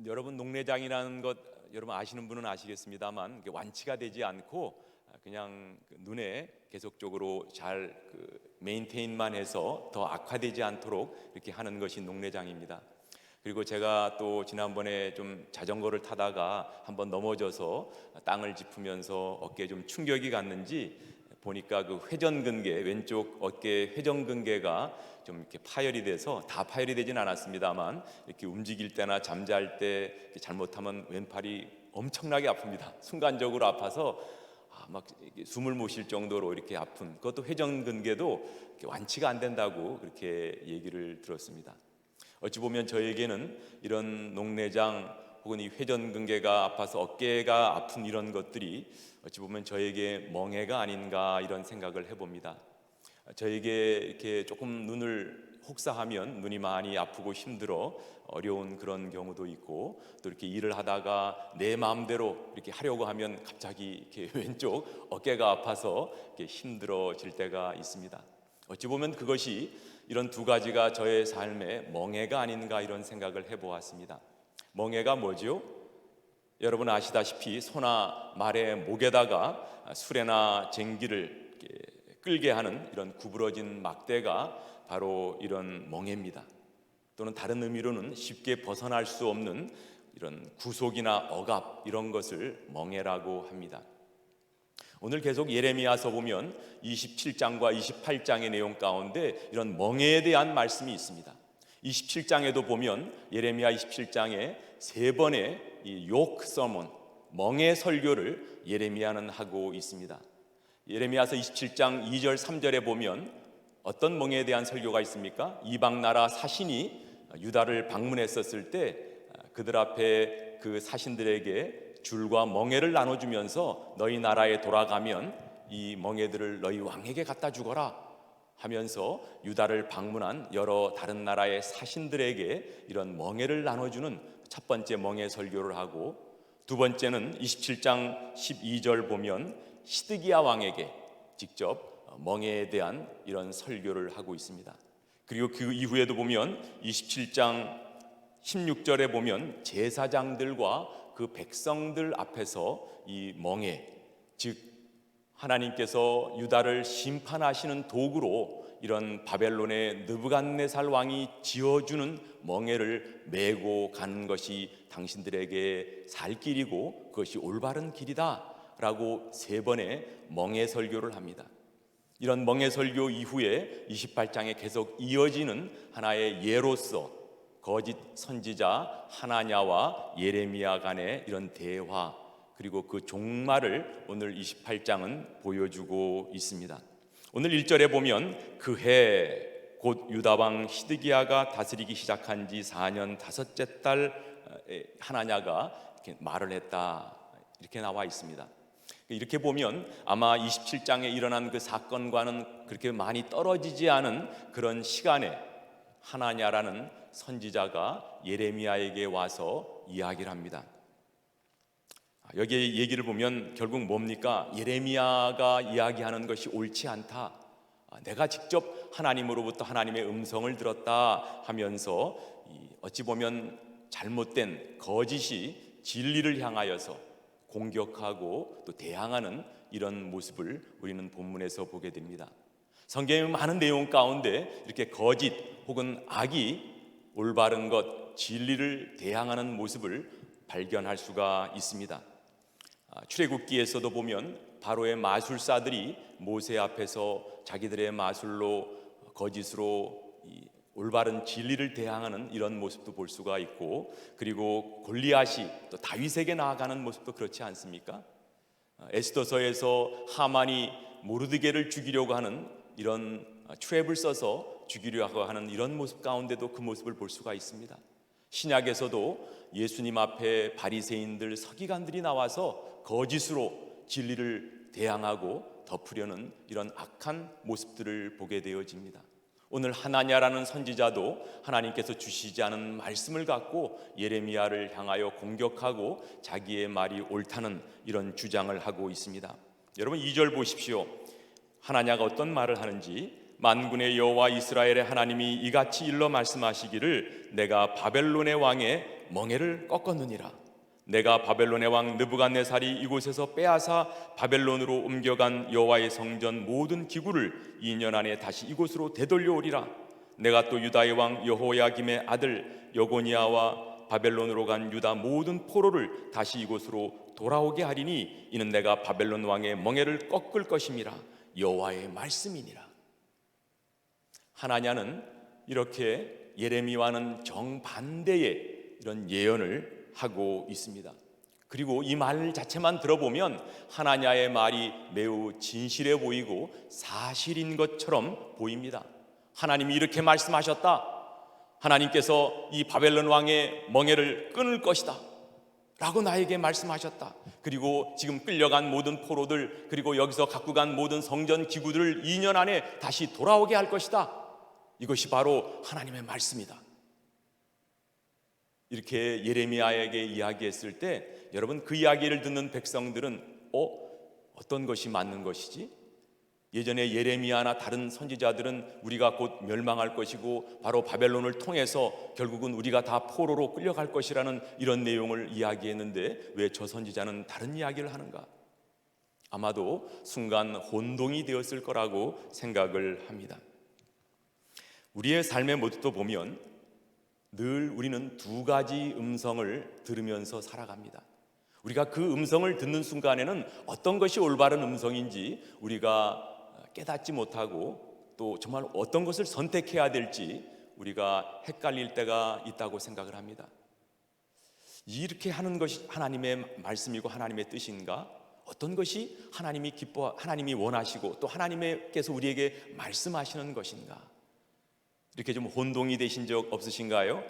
여러분, 농내장이라는 것 여러분 아시는 분은 아시겠습니다만 완치가 되지 않고 그냥 눈에 계속적으로 잘 메인테인만 해서 더 악화되지 않도록 이렇게 하는 것이 농내장입니다. 그리고 제가 또 지난번에 좀 자전거를 타다가 한번 넘어져서 땅을 짚으면서 어깨에 좀 충격이 갔는지 보니까 그 회전근개, 왼쪽 어깨 회전근개가 좀 이렇게 파열이 돼서, 다 파열이 되진 않았습니다만 이렇게 움직일 때나 잠잘 때 잘못하면 왼팔이 엄청나게 아픕니다. 순간적으로 아파서 막 숨을 못 쉴 정도로 이렇게 아픈, 그것도 회전근개도 완치가 안 된다고 그렇게 얘기를 들었습니다. 어찌 보면 저에게는 이런 농내장 혹은 이 회전근개가 아파서 어깨가 아픈 이런 것들이 어찌 보면 저에게 멍해가 아닌가 이런 생각을 해봅니다. 저에게 이렇게 조금 눈을 혹사하면 눈이 많이 아프고 힘들어 어려운 그런 경우도 있고, 또 이렇게 일을 하다가 내 마음대로 이렇게 하려고 하면 갑자기 이렇게 왼쪽 어깨가 아파서 이렇게 힘들어질 때가 있습니다. 어찌 보면 그것이, 이런 두 가지가 저의 삶의 멍해가 아닌가 이런 생각을 해보았습니다. 멍해가 뭐죠? 여러분 아시다시피 소나 말의 목에다가 수레나 쟁기를 끌게 하는 이런 구부러진 막대가 바로 이런 멍해입니다. 또는 다른 의미로는 쉽게 벗어날 수 없는 이런 구속이나 억압, 이런 것을 멍해라고 합니다. 오늘 계속 예레미야서 보면 27장과 28장의 내용 가운데 이런 멍해에 대한 말씀이 있습니다. 27장에도 보면 예레미야 27장에 세 번의 이 욕 서먼, 멍해 설교를 예레미야는 하고 있습니다. 예레미야서 27장 2절 3절에 보면 어떤 멍해에 대한 설교가 있습니까? 이방 나라 사신이 유다를 방문했었을 때 그들 앞에 그 사신들에게 줄과 멍해를 나눠주면서 너희 나라에 돌아가면 이 멍해들을 너희 왕에게 갖다 주거라 하면서 유다를 방문한 여러 다른 나라의 사신들에게 이런 멍해를 나눠주는 첫 번째 멍해 설교를 하고, 두 번째는 27장 12절 보면 시드기야 왕에게 직접 멍해에 대한 이런 설교를 하고 있습니다. 그리고 그 이후에도 보면 27장 16절에 보면 제사장들과 그 백성들 앞에서 이 멍해, 즉 하나님께서 유다를 심판하시는 도구로 이런 바벨론의 느부갓네살 왕이 지어주는 멍해를 메고 가는 것이 당신들에게 살 길이고 그것이 올바른 길이다 라고 세 번의 멍해 설교를 합니다. 이런 멍해 설교 이후에 28장에 계속 이어지는 하나의 예로서 거짓 선지자 하나냐와 예레미야 간의 이런 대화, 그리고 그 종말을 오늘 28장은 보여주고 있습니다. 오늘 1절에 보면 그 해 곧 유다왕 시드기야가 다스리기 시작한 지 4년 다섯째 달 하나냐가 이렇게 말을 했다, 이렇게 나와 있습니다. 이렇게 보면 아마 27장에 일어난 그 사건과는 그렇게 많이 떨어지지 않은 그런 시간에 하나냐라는 선지자가 예레미야에게 와서 이야기를 합니다. 여기 얘기를 보면 결국 뭡니까? 예레미야가 이야기하는 것이 옳지 않다, 내가 직접 하나님으로부터 하나님의 음성을 들었다 하면서 어찌 보면 잘못된 거짓이 진리를 향하여서 공격하고 또 대항하는 이런 모습을 우리는 본문에서 보게 됩니다. 성경의 많은 내용 가운데 이렇게 거짓 혹은 악이 올바른 것, 진리를 대항하는 모습을 발견할 수가 있습니다. 출애굽기에서도 보면 바로의 마술사들이 모세 앞에서 자기들의 마술로, 거짓으로 올바른 진리를 대항하는 이런 모습도 볼 수가 있고, 그리고 골리앗이 또 다윗에게 나아가는 모습도 그렇지 않습니까? 에스더서에서 하만이 모르드게를 죽이려고 하는 이런 트랩을 써서 죽이려고 하는 이런 모습 가운데도 그 모습을 볼 수가 있습니다. 신약에서도 예수님 앞에 바리새인들, 서기관들이 나와서 거짓으로 진리를 대항하고 덮으려는 이런 악한 모습들을 보게 되어집니다. 오늘 하나냐라는 선지자도 하나님께서 주시지 않은 말씀을 갖고 예레미야를 향하여 공격하고 자기의 말이 옳다는 이런 주장을 하고 있습니다. 여러분 2절 보십시오. 하나냐가 어떤 말을 하는지, 만군의 여호와 이스라엘의 하나님이 이같이 일러 말씀하시기를 내가 바벨론의 왕의 멍에를 꺾었느니라. 내가 바벨론의 왕 느부갓네살이 이곳에서 빼앗아 바벨론으로 옮겨간 여호와의 성전 모든 기구를 2년 안에 다시 이곳으로 되돌려오리라. 내가 또 유다의 왕 여호야김의 아들 여고니아와 바벨론으로 간 유다 모든 포로를 다시 이곳으로 돌아오게 하리니 이는 내가 바벨론 왕의 멍에를 꺾을 것임이라. 여호와의 말씀이니라. 하나냐는 이렇게 예레미야와는 정반대의 이런 예언을 하고 있습니다. 그리고 이 말 자체만 들어보면 하나냐의 말이 매우 진실해 보이고 사실인 것처럼 보입니다. 하나님이 이렇게 말씀하셨다. 하나님께서 이 바벨론 왕의 멍에를 끊을 것이다 라고 나에게 말씀하셨다. 그리고 지금 끌려간 모든 포로들, 그리고 여기서 갖고 간 모든 성전 기구들을 2년 안에 다시 돌아오게 할 것이다. 이것이 바로 하나님의 말씀이다. 이렇게 예레미야에게 이야기했을 때 여러분, 그 이야기를 듣는 백성들은 어떤 것이 맞는 것이지? 예전에 예레미야나 다른 선지자들은 우리가 곧 멸망할 것이고 바로 바벨론을 통해서 결국은 우리가 다 포로로 끌려갈 것이라는 이런 내용을 이야기했는데 왜 저 선지자는 다른 이야기를 하는가? 아마도 순간 혼동이 되었을 거라고 생각을 합니다. 우리의 삶의 모습도 보면 늘 우리는 두 가지 음성을 들으면서 살아갑니다. 우리가 그 음성을 듣는 순간에는 어떤 것이 올바른 음성인지 우리가 깨닫지 못하고 또 정말 어떤 것을 선택해야 될지 우리가 헷갈릴 때가 있다고 생각을 합니다. 이렇게 하는 것이 하나님의 말씀이고 하나님의 뜻인가? 어떤 것이 하나님이 원하시고 또 하나님께서 우리에게 말씀하시는 것인가? 이렇게 좀 혼동이 되신 적 없으신가요?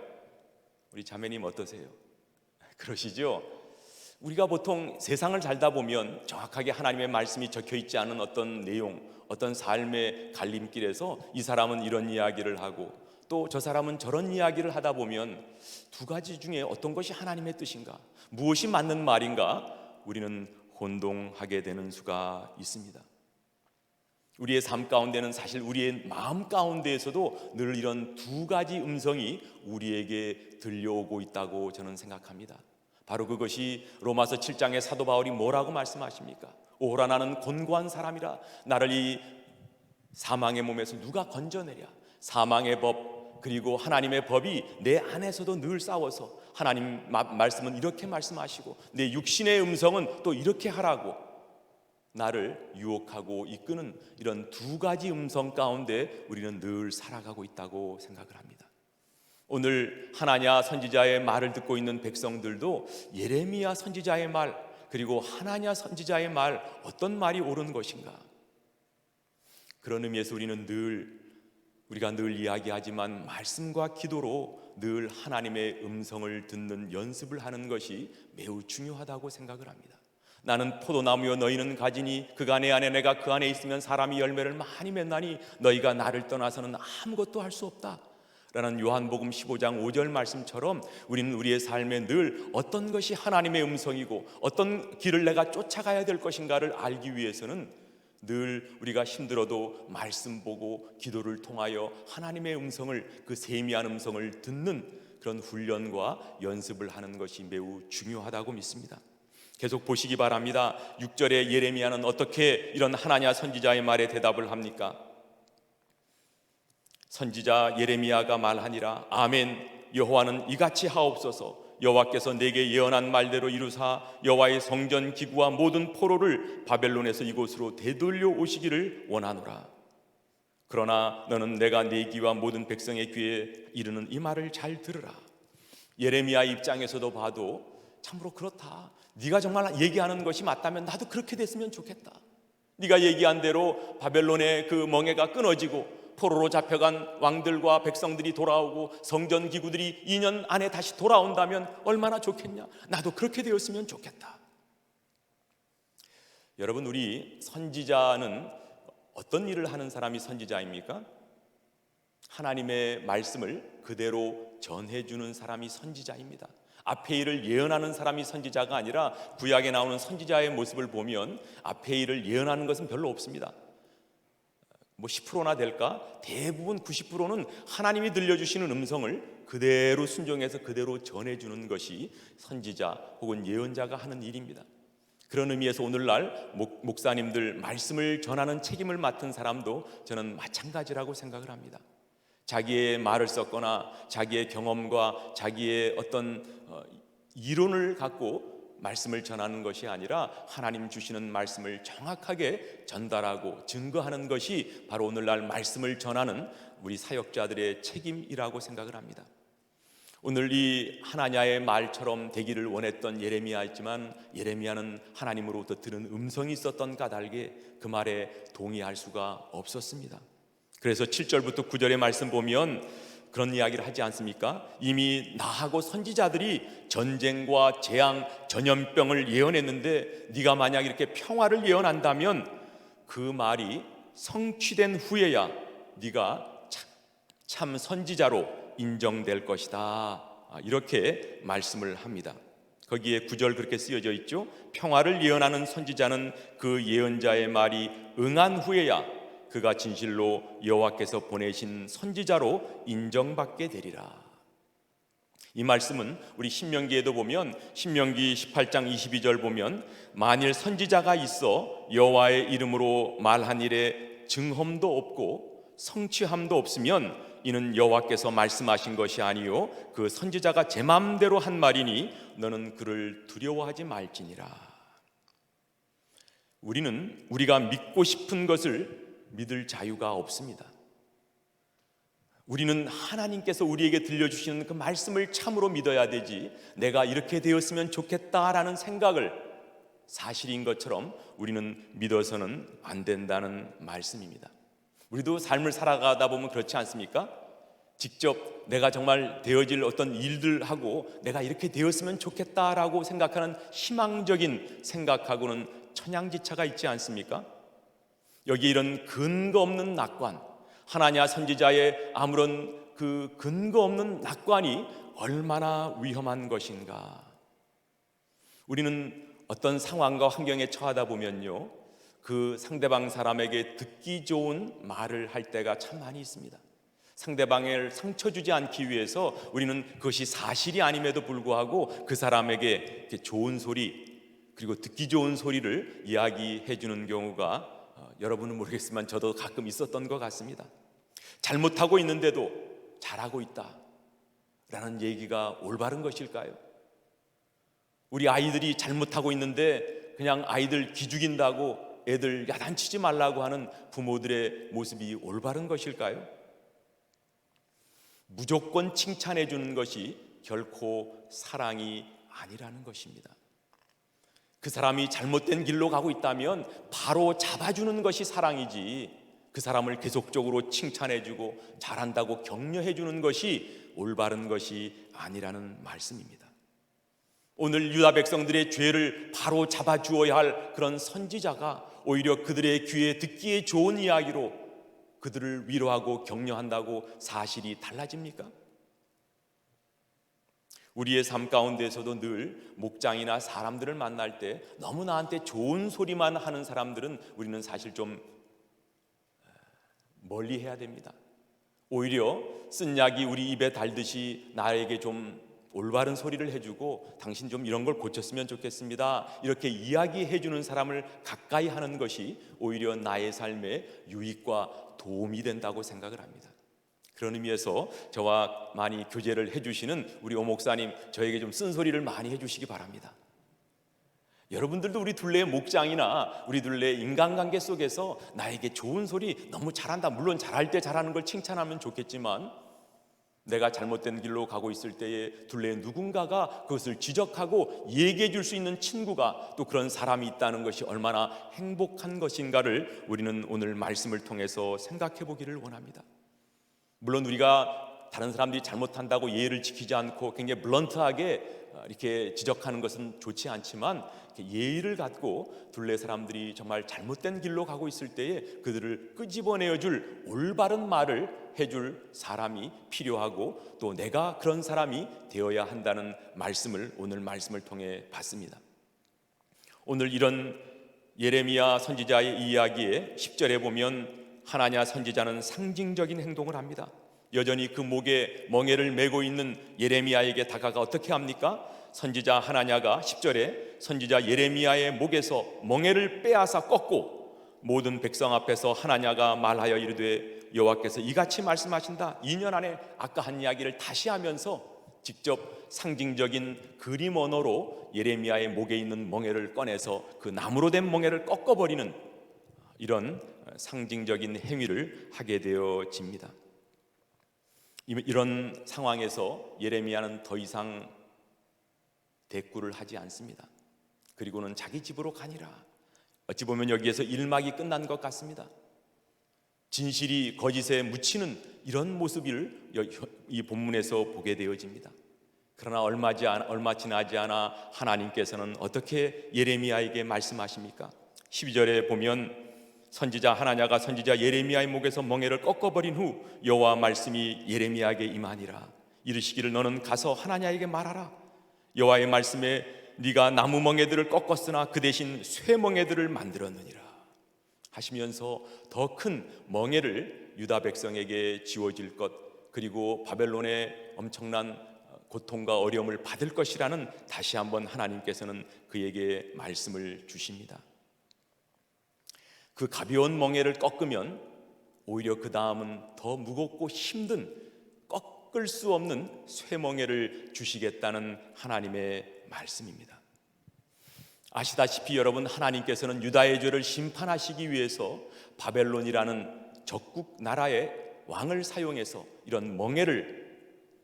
우리 자매님 어떠세요? 그러시죠? 우리가 보통 세상을 살다 보면 정확하게 하나님의 말씀이 적혀 있지 않은 어떤 내용, 어떤 삶의 갈림길에서 이 사람은 이런 이야기를 하고 또 저 사람은 저런 이야기를 하다 보면 두 가지 중에 어떤 것이 하나님의 뜻인가, 무엇이 맞는 말인가 우리는 혼동하게 되는 수가 있습니다. 우리의 삶 가운데는 사실 우리의 마음 가운데에서도 늘 이런 두 가지 음성이 우리에게 들려오고 있다고 저는 생각합니다. 바로 그것이 로마서 7장의 사도 바울이 뭐라고 말씀하십니까? 오호라 나는 곤고한 사람이라. 나를 이 사망의 몸에서 누가 건져내랴. 사망의 법 그리고 하나님의 법이 내 안에서도 늘 싸워서 하나님 말씀은 이렇게 말씀하시고 내 육신의 음성은 또 이렇게 하라고 나를 유혹하고 이끄는 이런 두 가지 음성 가운데 우리는 늘 살아가고 있다고 생각을 합니다. 오늘 하나냐 선지자의 말을 듣고 있는 백성들도 예레미야 선지자의 말 그리고 하나냐 선지자의 말 어떤 말이 옳은 것인가? 그런 의미에서 우리가 늘 이야기하지만 말씀과 기도로 늘 하나님의 음성을 듣는 연습을 하는 것이 매우 중요하다고 생각을 합니다. 나는 포도나무여 너희는 가지니 그가 내 안에 내가 그 안에 있으면 사람이 열매를 많이 맺나니 너희가 나를 떠나서는 아무것도 할 수 없다 라는 요한복음 15장 5절 말씀처럼 우리는 우리의 삶에 늘 어떤 것이 하나님의 음성이고 어떤 길을 내가 쫓아가야 될 것인가를 알기 위해서는 늘 우리가 힘들어도 말씀 보고 기도를 통하여 하나님의 음성을, 그 세미한 음성을 듣는 그런 훈련과 연습을 하는 것이 매우 중요하다고 믿습니다. 계속 보시기 바랍니다. 6절에 예레미야는 어떻게 이런 하나냐 선지자의 말에 대답을 합니까? 선지자 예레미야가 말하니라. 아멘. 여호와는 이같이 하옵소서. 여호와께서 내게 예언한 말대로 이루사 여호와의 성전 기구와 모든 포로를 바벨론에서 이곳으로 되돌려 오시기를 원하노라. 그러나 너는 내가 네 귀와 모든 백성의 귀에 이르는 이 말을 잘 들으라. 예레미야 입장에서도 봐도 참으로 그렇다. 네가 정말 얘기하는 것이 맞다면 나도 그렇게 됐으면 좋겠다. 네가 얘기한 대로 바벨론의 그 멍에가 끊어지고 포로로 잡혀간 왕들과 백성들이 돌아오고 성전 기구들이 2년 안에 다시 돌아온다면 얼마나 좋겠냐. 나도 그렇게 되었으면 좋겠다. 여러분, 우리 선지자는 어떤 일을 하는 사람이 선지자입니까? 하나님의 말씀을 그대로 전해주는 사람이 선지자입니다. 앞의 일을 예언하는 사람이 선지자가 아니라 구약에 나오는 선지자의 모습을 보면 앞의 일을 예언하는 것은 별로 없습니다. 뭐 10%나 될까? 대부분 90%는 하나님이 들려주시는 음성을 그대로 순종해서 그대로 전해주는 것이 선지자 혹은 예언자가 하는 일입니다. 그런 의미에서 오늘날 목사님들 말씀을 전하는 책임을 맡은 사람도 저는 마찬가지라고 생각을 합니다. 자기의 말을 썼거나 자기의 경험과 자기의 어떤 이론을 갖고 말씀을 전하는 것이 아니라 하나님 주시는 말씀을 정확하게 전달하고 증거하는 것이 바로 오늘날 말씀을 전하는 우리 사역자들의 책임이라고 생각을 합니다. 오늘 이 하나냐의 말처럼 되기를 원했던 예레미야였지만 예레미야는 하나님으로부터 들은 음성이 있었던 까닭에 그 말에 동의할 수가 없었습니다. 그래서 7절부터 9절의 말씀 보면 그런 이야기를 하지 않습니까? 이미 나하고 선지자들이 전쟁과 재앙, 전염병을 예언했는데 네가 만약 이렇게 평화를 예언한다면 그 말이 성취된 후에야 네가 참 선지자로 인정될 것이다. 이렇게 말씀을 합니다. 거기에 9절 그렇게 쓰여져 있죠. 평화를 예언하는 선지자는 그 예언자의 말이 응한 후에야 그가 진실로 여호와께서 보내신 선지자로 인정받게 되리라. 이 말씀은 우리 신명기에도 보면 신명기 18장 22절 보면 만일 선지자가 있어 여호와의 이름으로 말한 일에 증험도 없고 성취함도 없으면 이는 여호와께서 말씀하신 것이 아니요 그 선지자가 제 마음대로 한 말이니 너는 그를 두려워하지 말지니라. 우리는 우리가 믿고 싶은 것을 믿을 자유가 없습니다. 우리는 하나님께서 우리에게 들려주시는 그 말씀을 참으로 믿어야 되지 내가 이렇게 되었으면 좋겠다라는 생각을 사실인 것처럼 우리는 믿어서는 안 된다는 말씀입니다. 우리도 삶을 살아가다 보면 그렇지 않습니까? 직접 내가 정말 되어질 어떤 일들하고 내가 이렇게 되었으면 좋겠다라고 생각하는 희망적인 생각하고는 천양지차가 있지 않습니까? 여기 이런 근거 없는 낙관, 하나냐 선지자의 아무런 그 근거 없는 낙관이 얼마나 위험한 것인가. 우리는 어떤 상황과 환경에 처하다 보면요 그 상대방 사람에게 듣기 좋은 말을 할 때가 참 많이 있습니다. 상대방을 상처 주지 않기 위해서 우리는 그것이 사실이 아님에도 불구하고 그 사람에게 좋은 소리 그리고 듣기 좋은 소리를 이야기해 주는 경우가 여러분은 모르겠지만 저도 가끔 있었던 것 같습니다. 잘못하고 있는데도 잘하고 있다 라는 얘기가 올바른 것일까요? 우리 아이들이 잘못하고 있는데 그냥 아이들 기죽인다고 애들 야단치지 말라고 하는 부모들의 모습이 올바른 것일까요? 무조건 칭찬해 주는 것이 결코 사랑이 아니라는 것입니다. 그 사람이 잘못된 길로 가고 있다면 바로 잡아주는 것이 사랑이지 그 사람을 계속적으로 칭찬해주고 잘한다고 격려해주는 것이 올바른 것이 아니라는 말씀입니다. 오늘 유다 백성들의 죄를 바로 잡아주어야 할 그런 선지자가 오히려 그들의 귀에 듣기에 좋은 이야기로 그들을 위로하고 격려한다고 사실이 달라집니까? 우리의 삶 가운데서도 늘 목장이나 사람들을 만날 때 너무 나한테 좋은 소리만 하는 사람들은 우리는 사실 좀 멀리 해야 됩니다. 오히려 쓴 약이 우리 입에 달듯이 나에게 좀 올바른 소리를 해주고 당신 좀 이런 걸 고쳤으면 좋겠습니다 이렇게 이야기해 주는 사람을 가까이 하는 것이 오히려 나의 삶에 유익과 도움이 된다고 생각을 합니다. 그런 의미에서 저와 많이 교제를 해주시는 우리 오 목사님 저에게 좀 쓴소리를 많이 해주시기 바랍니다. 여러분들도 우리 둘레의 목장이나 우리 둘레의 인간관계 속에서 나에게 좋은 소리 너무 잘한다 물론 잘할 때 잘하는 걸 칭찬하면 좋겠지만 내가 잘못된 길로 가고 있을 때에 둘레에 누군가가 그것을 지적하고 얘기해 줄 수 있는 친구가 또 그런 사람이 있다는 것이 얼마나 행복한 것인가를 우리는 오늘 말씀을 통해서 생각해 보기를 원합니다. 물론 우리가 다른 사람들이 잘못한다고 예의를 지키지 않고 굉장히 블런트하게 이렇게 지적하는 것은 좋지 않지만 예의를 갖고 둘레 사람들이 정말 잘못된 길로 가고 있을 때에 그들을 끄집어내어 줄 올바른 말을 해줄 사람이 필요하고 또 내가 그런 사람이 되어야 한다는 말씀을 오늘 말씀을 통해 봤습니다. 오늘 이런 예레미야 선지자의 이야기에 10절에 보면 하나냐 선지자는 상징적인 행동을 합니다. 여전히 그 목에 멍에를 메고 있는 예레미야에게 다가가 어떻게 합니까? 선지자 하나냐가 10절에 선지자 예레미야의 목에서 멍에를 빼앗아 꺾고 모든 백성 앞에서 하나냐가 말하여 이르되 여호와께서 이같이 말씀하신다. 2년 안에 아까 한 이야기를 다시 하면서 직접 상징적인 그림 언어로 예레미야의 목에 있는 멍에를 꺼내서 그 나무로 된 멍에를 꺾어버리는 이런 상징적인 행위를 하게 되어집니다. 이런 상황에서 예레미야는 더 이상 대꾸를 하지 않습니다. 그리고는 자기 집으로 가니라. 어찌 보면 여기에서 일막이 끝난 것 같습니다. 진실이 거짓에 묻히는 이런 모습을 이 본문에서 보게 되어집니다. 그러나 얼마 지나지 않아 하나님께서는 어떻게 예레미야에게 말씀하십니까? 12절에 보면 선지자 하나냐가 선지자 예레미야의 목에서 멍에를 꺾어버린 후 여호와 말씀이 예레미야에게 임하니라. 이르시기를 너는 가서 하나냐에게 말하라. 여호와의 말씀에 네가 나무 멍에들을 꺾었으나 그 대신 쇠 멍에들을 만들었느니라 하시면서 더 큰 멍에를 유다 백성에게 지워질 것, 그리고 바벨론의 엄청난 고통과 어려움을 받을 것이라는 다시 한번 하나님께서는 그에게 말씀을 주십니다. 그 가벼운 멍에를 꺾으면 오히려 그 다음은 더 무겁고 힘든 꺾을 수 없는 쇠멍에를 주시겠다는 하나님의 말씀입니다. 아시다시피 여러분, 하나님께서는 유다의 죄를 심판하시기 위해서 바벨론이라는 적국 나라의 왕을 사용해서 이런 멍에를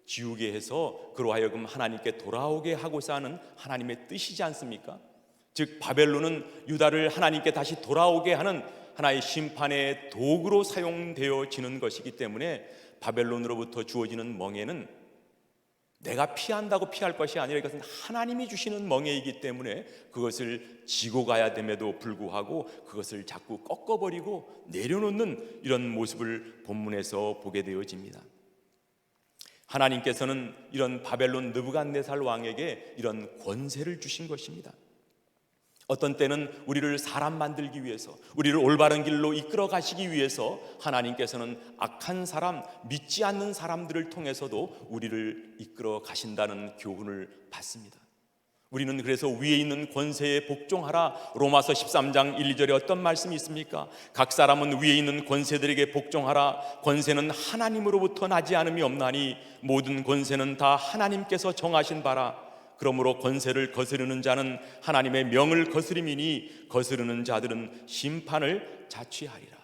지우게 해서 그로 하여금 하나님께 돌아오게 하고자 하는 하나님의 뜻이지 않습니까? 즉 바벨론은 유다를 하나님께 다시 돌아오게 하는 하나의 심판의 도구로 사용되어지는 것이기 때문에 바벨론으로부터 주어지는 멍에는 내가 피한다고 피할 것이 아니라 이것은 하나님이 주시는 멍에이기 때문에 그것을 지고 가야 됨에도 불구하고 그것을 자꾸 꺾어버리고 내려놓는 이런 모습을 본문에서 보게 되어집니다. 하나님께서는 이런 바벨론 느부갓네살 왕에게 이런 권세를 주신 것입니다. 어떤 때는 우리를 사람 만들기 위해서, 우리를 올바른 길로 이끌어 가시기 위해서 하나님께서는 악한 사람, 믿지 않는 사람들을 통해서도 우리를 이끌어 가신다는 교훈을 받습니다. 우리는 그래서 위에 있는 권세에 복종하라. 로마서 13장 1, 2절에 어떤 말씀이 있습니까? 각 사람은 위에 있는 권세들에게 복종하라. 권세는 하나님으로부터 나지 않음이 없나니 모든 권세는 다 하나님께서 정하신 바라. 그러므로 권세를 거스르는 자는 하나님의 명을 거스림이니 거스르는 자들은 심판을 자취하리라.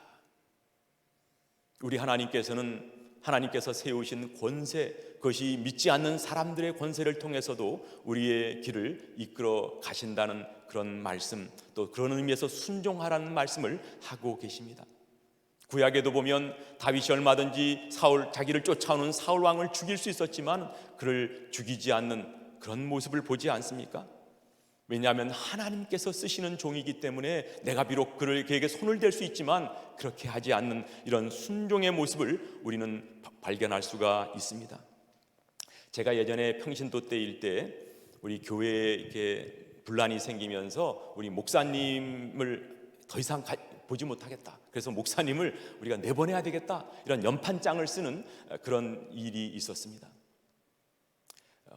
우리 하나님께서 세우신 권세, 그것이 믿지 않는 사람들의 권세를 통해서도 우리의 길을 이끌어 가신다는 그런 말씀, 또 그런 의미에서 순종하라는 말씀을 하고 계십니다. 구약에도 보면 다윗이 얼마든지 자기를 쫓아오는 사울 왕을 죽일 수 있었지만 그를 죽이지 않는 그런 모습을 보지 않습니까? 왜냐하면 하나님께서 쓰시는 종이기 때문에 내가 비록 그에게 손을 댈 수 있지만 그렇게 하지 않는 이런 순종의 모습을 우리는 발견할 수가 있습니다. 제가 예전에 평신도 때일 때 우리 교회에 이렇게 분란이 생기면서 우리 목사님을 더 이상 보지 못하겠다. 그래서 목사님을 우리가 내보내야 되겠다. 이런 연판장을 쓰는 그런 일이 있었습니다.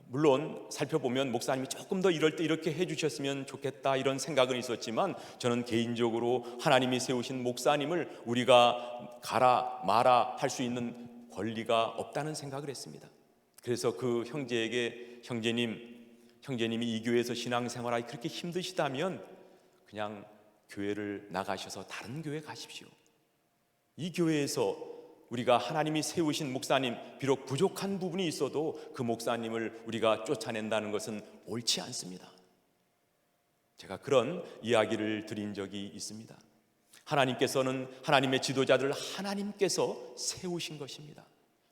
물론 살펴보면 목사님이 조금 더 이럴 때 이렇게 해주셨으면 좋겠다 이런 생각은 있었지만 저는 개인적으로 하나님이 세우신 목사님을 우리가 가라 마라 할 수 있는 권리가 없다는 생각을 했습니다. 그래서 그 형제에게 형제님이 이 교회에서 신앙생활하기 그렇게 힘드시다면 그냥 교회를 나가셔서 다른 교회 가십시오. 이 교회에서 우리가 하나님이 세우신 목사님, 비록 부족한 부분이 있어도 그 목사님을 우리가 쫓아낸다는 것은 옳지 않습니다. 제가 그런 이야기를 드린 적이 있습니다. 하나님께서는 하나님의 지도자들을 하나님께서 세우신 것입니다.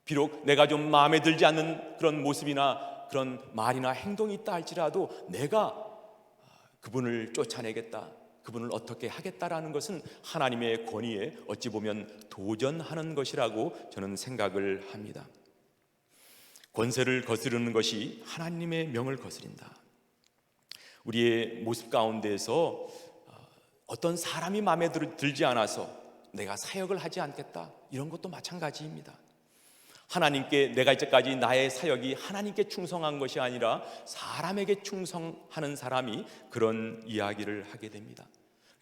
비록 내가 좀 마음에 들지 않는 그런 모습이나 그런 말이나 행동이 있다 할지라도 내가 그분을 쫓아내겠다, 그분을 어떻게 하겠다라는 것은 하나님의 권위에 어찌 보면 도전하는 것이라고 저는 생각을 합니다. 권세를 거스르는 것이 하나님의 명을 거스린다. 우리의 모습 가운데에서 어떤 사람이 마음에 들지 않아서 내가 사역을 하지 않겠다, 이런 것도 마찬가지입니다. 하나님께 내가 이제까지 나의 사역이 하나님께 충성한 것이 아니라 사람에게 충성하는 사람이 그런 이야기를 하게 됩니다.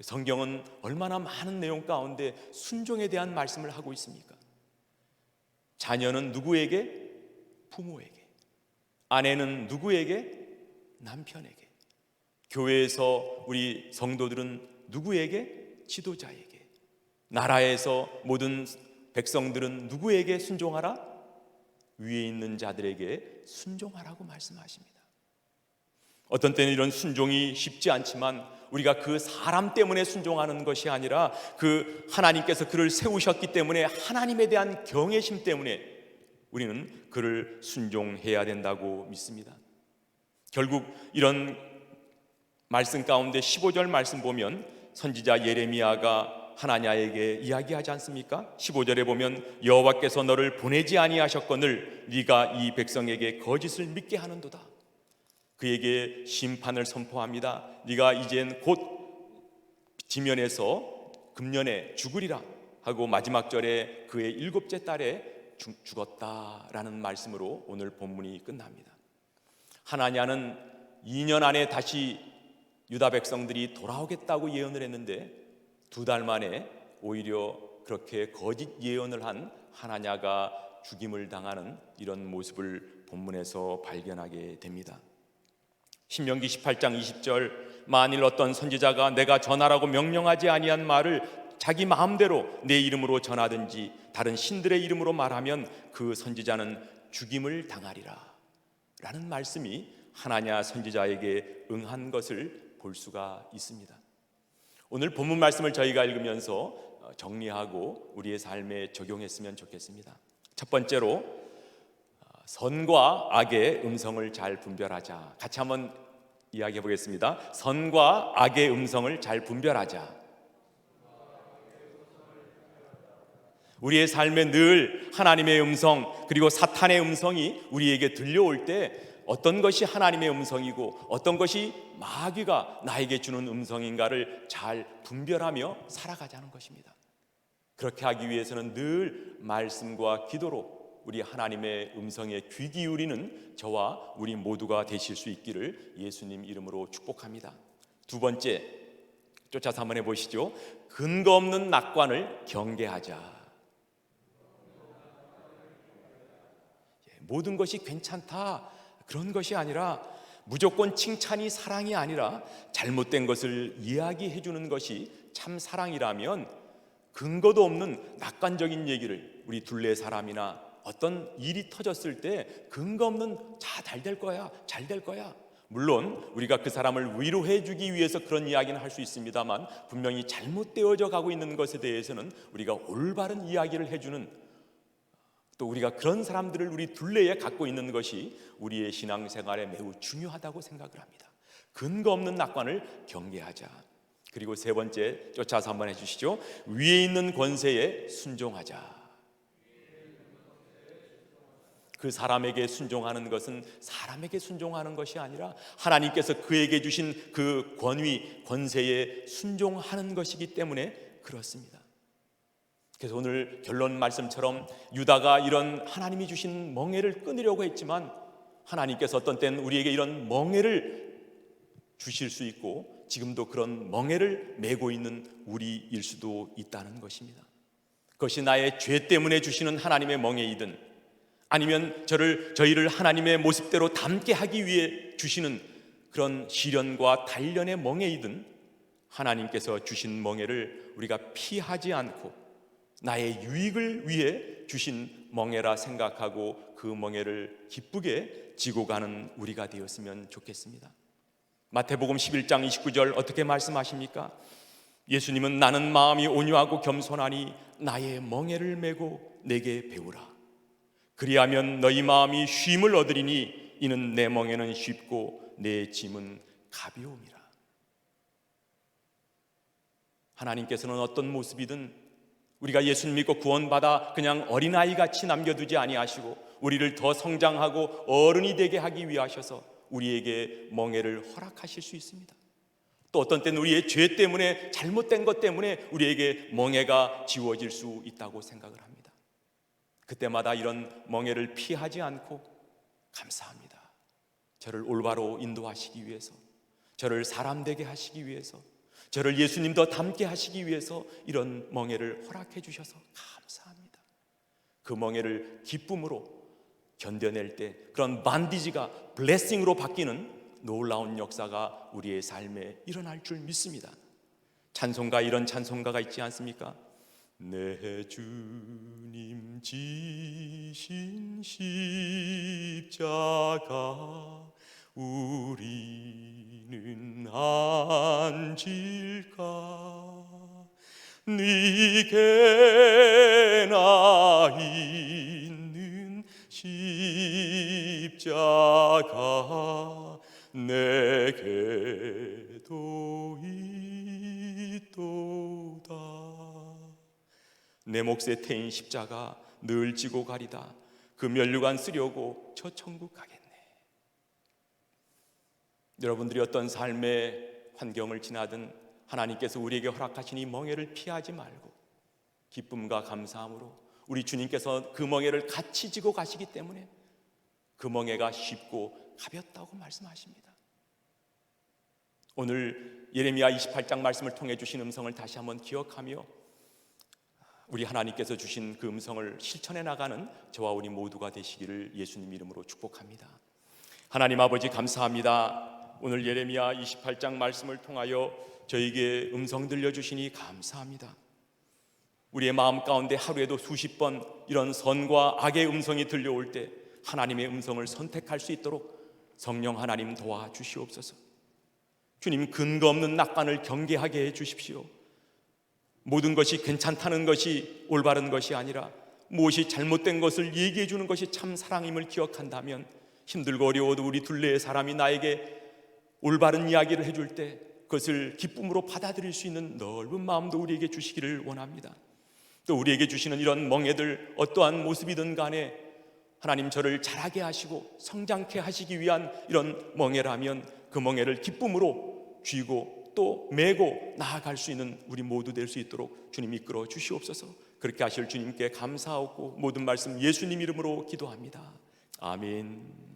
성경은 얼마나 많은 내용 가운데 순종에 대한 말씀을 하고 있습니까? 자녀는 누구에게? 부모에게. 아내는 누구에게? 남편에게. 교회에서 우리 성도들은 누구에게? 지도자에게. 나라에서 모든 백성들은 누구에게 순종하라? 위에 있는 자들에게 순종하라고 말씀하십니다. 어떤 때는 이런 순종이 쉽지 않지만 우리가 그 사람 때문에 순종하는 것이 아니라 그 하나님께서 그를 세우셨기 때문에 하나님에 대한 경외심 때문에 우리는 그를 순종해야 된다고 믿습니다. 결국 이런 말씀 가운데 15절 말씀 보면 선지자 예레미야가 하나냐에게 이야기하지 않습니까? 15절에 보면 여호와께서 너를 보내지 아니하셨거늘 네가 이 백성에게 거짓을 믿게 하는도다. 그에게 심판을 선포합니다. 네가 이젠 곧 지면에서 금년에 죽으리라 하고 마지막 절에 그의 7째 달에 죽었다라는 말씀으로 오늘 본문이 끝납니다. 하나냐는 2년 안에 다시 유다 백성들이 돌아오겠다고 예언을 했는데 2달 만에 오히려 그렇게 거짓 예언을 한 하나냐가 죽임을 당하는 이런 모습을 본문에서 발견하게 됩니다. 신명기 18장 20절 만일 어떤 선지자가 내가 전하라고 명령하지 아니한 말을 자기 마음대로 내 이름으로 전하든지 다른 신들의 이름으로 말하면 그 선지자는 죽임을 당하리라 라는 말씀이 하나냐 선지자에게 응한 것을 볼 수가 있습니다. 오늘 본문 말씀을 저희가 읽으면서 정리하고 우리의 삶에 적용했으면 좋겠습니다. 첫 번째로 선과 악의 음성을 잘 분별하자. 같이 한번 이야기해 보겠습니다. 선과 악의 음성을 잘 분별하자. 우리의 삶에 늘 하나님의 음성 그리고 사탄의 음성이 우리에게 들려올 때 어떤 것이 하나님의 음성이고 어떤 것이 마귀가 나에게 주는 음성인가를 잘 분별하며 살아가자는 것입니다. 그렇게 하기 위해서는 늘 말씀과 기도로 우리 하나님의 음성에 귀 기울이는 저와 우리 모두가 되실 수 있기를 예수님 이름으로 축복합니다. 두 번째, 쫓아서 한번 해보시죠. 근거 없는 낙관을 경계하자. 모든 것이 괜찮다 그런 것이 아니라 무조건 칭찬이 사랑이 아니라 잘못된 것을 이야기해 주는 것이 참 사랑이라면 근거도 없는 낙관적인 얘기를 우리 둘레 사람이나 어떤 일이 터졌을 때 근거 없는 잘 될 거야 잘 될 거야, 물론 우리가 그 사람을 위로해 주기 위해서 그런 이야기는 할 수 있습니다만 분명히 잘못되어져 가고 있는 것에 대해서는 우리가 올바른 이야기를 해주는, 또 우리가 그런 사람들을 우리 둘레에 갖고 있는 것이 우리의 신앙생활에 매우 중요하다고 생각을 합니다. 근거 없는 낙관을 경계하자. 그리고 세 번째, 쫓아서 한번 해주시죠. 위에 있는 권세에 순종하자. 그 사람에게 순종하는 것은 사람에게 순종하는 것이 아니라 하나님께서 그에게 주신 그 권위, 권세에 순종하는 것이기 때문에 그렇습니다. 그래서 오늘 결론 말씀처럼 유다가 이런 하나님이 주신 멍에를 끊으려고 했지만 하나님께서 어떤 때는 우리에게 이런 멍에를 주실 수 있고 지금도 그런 멍에를 메고 있는 우리일 수도 있다는 것입니다. 그것이 나의 죄 때문에 주시는 하나님의 멍에이든 아니면 저희를 하나님의 모습대로 닮게 하기 위해 주시는 그런 시련과 단련의 멍에이든 하나님께서 주신 멍에를 우리가 피하지 않고 나의 유익을 위해 주신 멍에라 생각하고 그 멍에를 기쁘게 지고 가는 우리가 되었으면 좋겠습니다. 마태복음 11장 29절 어떻게 말씀하십니까? 예수님은 나는 마음이 온유하고 겸손하니 나의 멍에를 메고 내게 배우라. 그리하면 너희 마음이 쉼을 얻으리니 이는 내 멍에는 쉽고 내 짐은 가벼움이라. 하나님께서는 어떤 모습이든 우리가 예수님 믿고 구원받아 그냥 어린아이같이 남겨두지 아니하시고 우리를 더 성장하고 어른이 되게 하기 위하셔서 우리에게 멍에를 허락하실 수 있습니다. 또 어떤 때는 우리의 죄 때문에, 잘못된 것 때문에 우리에게 멍해가 지워질 수 있다고 생각을 합니다. 그때마다 이런 멍해를 피하지 않고 감사합니다. 저를 올바로 인도하시기 위해서, 저를 사람 되게 하시기 위해서, 저를 예수님 더 닮게 하시기 위해서 이런 멍해를 허락해 주셔서 감사합니다. 그 멍해를 기쁨으로 견뎌낼 때 그런 반디지가 블레싱으로 바뀌는 놀라운 역사가 우리의 삶에 일어날 줄 믿습니다. 찬송가, 이런 찬송가가 있지 않습니까? 내 주님 지신 십자가 우리는 안질까? 네게나 있는 십자가 내게도 있도다. 내 몫에 태인 십자가 늘 지고 가리다. 그 면류관 쓰려고 저 천국 가겠네. 여러분들이 어떤 삶의 환경을 지나든 하나님께서 우리에게 허락하신 이 멍해를 피하지 말고 기쁨과 감사함으로 우리 주님께서 그 멍해를 같이 지고 가시기 때문에 그 멍해가 쉽고 가볍다고 말씀하십니다. 오늘 예레미야 28장 말씀을 통해 주신 음성을 다시 한번 기억하며 우리 하나님께서 주신 그 음성을 실천해 나가는 저와 우리 모두가 되시기를 예수님 이름으로 축복합니다. 하나님 아버지, 감사합니다. 오늘 예레미야 28장 말씀을 통하여 저에게 음성 들려주시니 감사합니다. 우리의 마음 가운데 하루에도 수십 번 이런 선과 악의 음성이 들려올 때 하나님의 음성을 선택할 수 있도록 성령 하나님 도와주시옵소서. 주님, 근거 없는 낙관을 경계하게 해 주십시오. 모든 것이 괜찮다는 것이 올바른 것이 아니라 무엇이 잘못된 것을 얘기해 주는 것이 참 사랑임을 기억한다면 힘들고 어려워도 우리 둘레의 사람이 나에게 올바른 이야기를 해줄 때 그것을 기쁨으로 받아들일 수 있는 넓은 마음도 우리에게 주시기를 원합니다. 또 우리에게 주시는 이런 멍해들 어떠한 모습이든 간에 하나님 저를 자라게 하시고 성장케 하시기 위한 이런 멍해라면 그 멍해를 기쁨으로 쥐고 또 메고 나아갈 수 있는 우리 모두 될 수 있도록 주님 이끌어 주시옵소서. 그렇게 하실 주님께 감사하고 모든 말씀 예수님 이름으로 기도합니다. 아멘.